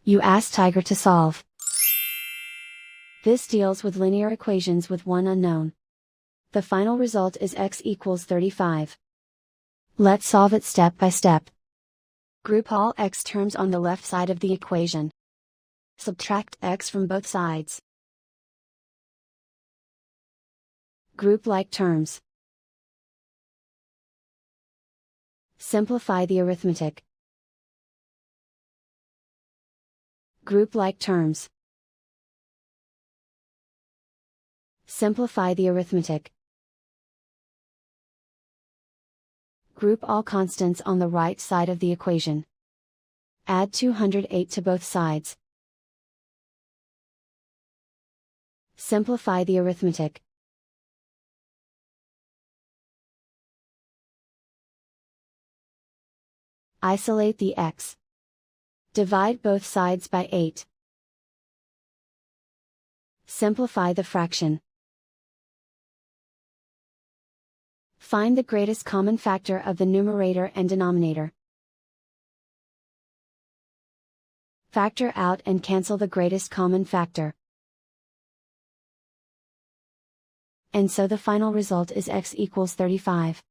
You ask Tiger to solve. This deals with linear equations with one unknown. The final result is x equals 35. Let's solve it step by step. Group all x terms on the left side of the equation. Subtract x from both sides. Group like terms. Simplify the arithmetic. Group like terms. Simplify the arithmetic. Group all constants on the right side of the equation. Add 208 to both sides. Simplify the arithmetic. Isolate the x. Divide both sides by 8. Simplify the fraction. Find the greatest common factor of the numerator and denominator. Factor out and cancel the greatest common factor. And so the final result is x equals 35.